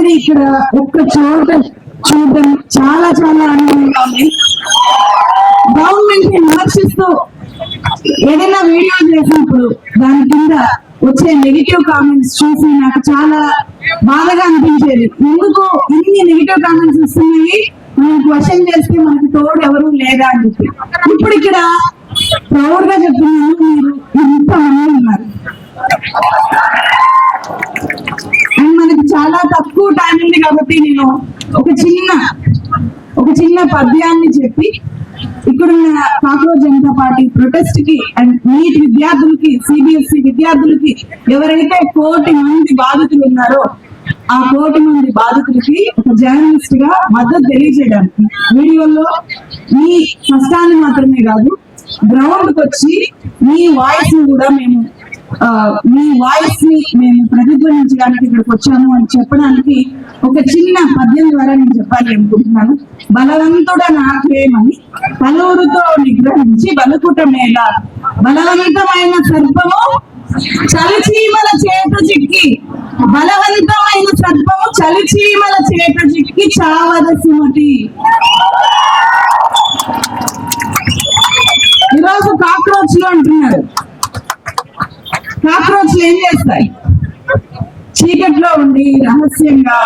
అందరినీ ఇక్కడ ఒక్క చోట చూడడం చాలా చాలా ఆనందంగా ఉంది. గవర్నమెంట్ ని విమర్శిస్తూ ఏదైనా వీడియో చేసినప్పుడు దాని కింద వచ్చే నెగిటివ్ కామెంట్స్ చూసి నాకు చాలా బాధగా అనిపించేది. ఎందుకు ఇన్ని నెగిటివ్ కామెంట్స్ వస్తున్నాయి, మనం క్వశ్చన్ చేస్తే మనకి తోడు ఎవరు లేదా అని చెప్పి. ఇప్పుడు ఇక్కడ ప్రౌడ్ గా చెప్తున్నాను, మీరు ఇంతమంది ఉన్నారు అండ్ మనకి చాలా తక్కువ టైం ఉంది కాబట్టి నేను ఒక చిన్న పద్యాన్ని చెప్పి ఇక్కడున్న కాక్రోచ్ జనతా పార్టీ ప్రొటెస్ట్ కి అండ్ నీట్ విద్యార్థులకి, సిబిఎస్ఈ విద్యార్థులకి, ఎవరైతే 1,00,00,000 మంది బాధితులు ఉన్నారో ఆ 1,00,00,000 మంది బాధితులకి ఒక జర్నలిస్ట్ గా మద్దతు తెలియజేయడానికి వీడియోలో మీ కష్టాన్ని మాత్రమే కాదు, గ్రౌండ్ కి వచ్చి మీ వాయిస్ ని కూడా మీ వాయిస్ ని మేము ప్రతిధ్వనించడానికి ఇక్కడికి వచ్చాము అని చెప్పడానికి ఒక చిన్న పద్యం ద్వారా నేను చెప్పాలి అనుకుంటున్నాను. బలవంతుడ నాకేమని పలువురితో నిగ్రహించి బలుకుట మేళ, బలవంతమైన సర్పము చలిచీమల చేత చిక్కి, బలవంతమైన సర్పము చలిచీమల చేత చిక్కి చావద సుమతి. ఈరోజు కాక్రోచ్లు అంటున్నారు. కాక్రోచ్లు ఏం చేస్తాయి? చీకట్లో ఉండి రహస్యంగా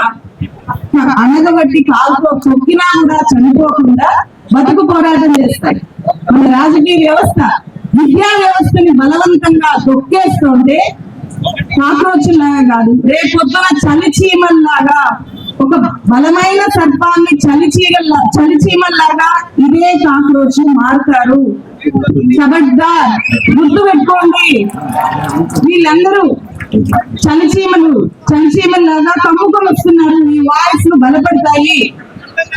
అనగబట్టి కాలుతో తొక్కినా కూడా చనిపోకుండా బతుకు పోరాటం చేస్తాయి. మన రాజకీయ వ్యవస్థ, విద్యా వ్యవస్థని బలవంతంగా తొక్కేస్తుంటే కాక్రోచ్లాగా కాదు, రేపొద్దున చలిచీమల్లాగా ఒక బలమైన సర్పాన్ని చలిచీమల్లాగా ఇదే కాక్రోచ్ మారుతారు. ఖబర్దార్, గుర్తు పెట్టుకోండి. వీళ్ళందరూ చలిచీమల్లాగా కమ్ముకొని వస్తున్నారు. ఈ వాయిస్ ను బలపడతాయి.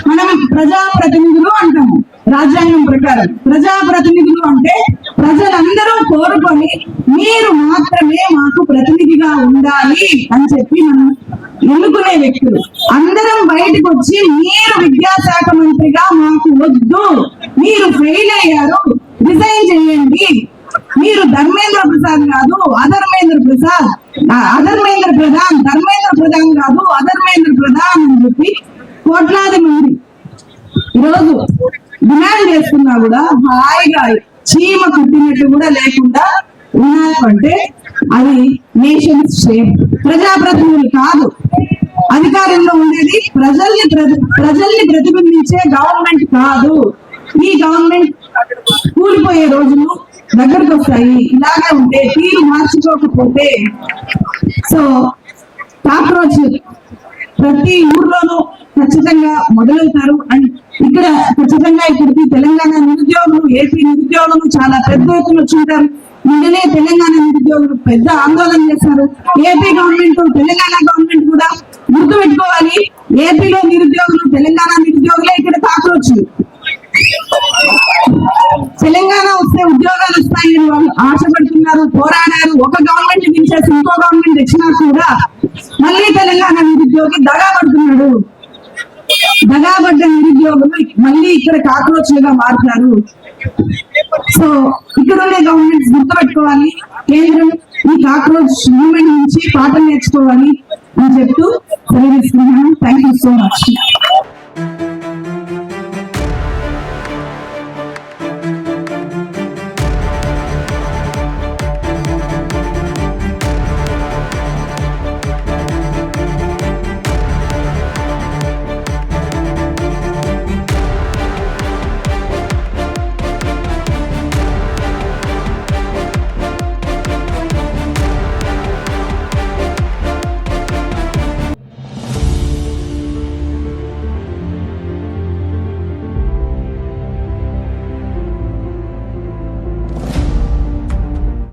మనం ప్రజాప్రతినిధులు అంటాము. రాజ్యాంగం ప్రకారం ప్రజాప్రతినిధులు అంటే ప్రజలందరూ కోరుకొని మీరు మాత్రమే మాకు ప్రతినిధిగా ఉండాలి అని చెప్పి మనం ఎన్నుకునే వ్యక్తులు. అందరం బయటకు వచ్చి మీరు విద్యాశాఖ మంత్రిగా మాకు వద్దు, మీరు ఫెయిల్ అయ్యారు, రిజైన్ చేయండి, మీరు ధర్మేంద్ర ప్రసాద్ కాదు అధర్మేంద్ర ప్రసాద్, ధర్మేంద్ర ప్రధాన్ కాదు అధర్మేంద్ర ప్రధాన్ అని చెప్పి కోట్లాది మంది ఈరోజు డిమాండ్ చేస్తున్నా కూడా హాయిగా చీమ కుట్టినట్టు కూడా లేకుండా ఉన్నారంటే అది నేషన్ షేప్. ప్రజాప్రతినిధులు కాదు అధికారంలో ఉండేది, ప్రజల్ని ప్రతిబింబించే గవర్నమెంట్ కాదు. ఈ గవర్నమెంట్ కూలిపోయే రోజులు దగ్గరకు వస్తాయి. ఇలాగే ఉంటే, తీరు మార్చుకోకపోతే సో కాక్రోచ్ ప్రతి ఊర్లోనూ ఖచ్చితంగా మొదలవుతారు. అండ్ ఇక్కడ ఖచ్చితంగా ఇక్కడికి తెలంగాణ నిరుద్యోగులు, ఏపీ నిరుద్యోగులు చాలా పెద్ద ఎత్తున వచ్చుంటారు. నిన్ననే తెలంగాణ నిరుద్యోగులు పెద్ద ఆందోళన చేశారు. ఏపీ గవర్నమెంట్, తెలంగాణ గవర్నమెంట్ కూడా గుర్తు పెట్టుకోవాలి. ఏపీలో నిరుద్యోగులు, తెలంగాణ నిరుద్యోగులే ఇక్కడ కాక్రోచ్లు. తెలంగాణ వస్తే ఉద్యోగాలు వస్తాయని వాళ్ళు ఆశపడుతున్నారు, పోరాడారు. ఒక గవర్నమెంట్ దించేసి ఇంకో గవర్నమెంట్ వచ్చినా కూడా మళ్ళీ తెలంగాణ నిరుద్యోగి దగాపడుతున్నాడు. దగాబడ్డ నిరుద్యోగులు మళ్ళీ ఇక్కడ కాక్రోచ్లుగా మారుతారు. సో ఇక్కడ ఉండే గవర్నమెంట్స్ గుర్తుపెట్టుకోవాలి. కేంద్రం ఈ కాక్రోచ్ మూవ్మెంట్ నుంచి పాఠం నేర్చుకోవాలి అని చెప్తూ సెలవు తీసుకున్నాను. Thank you so much.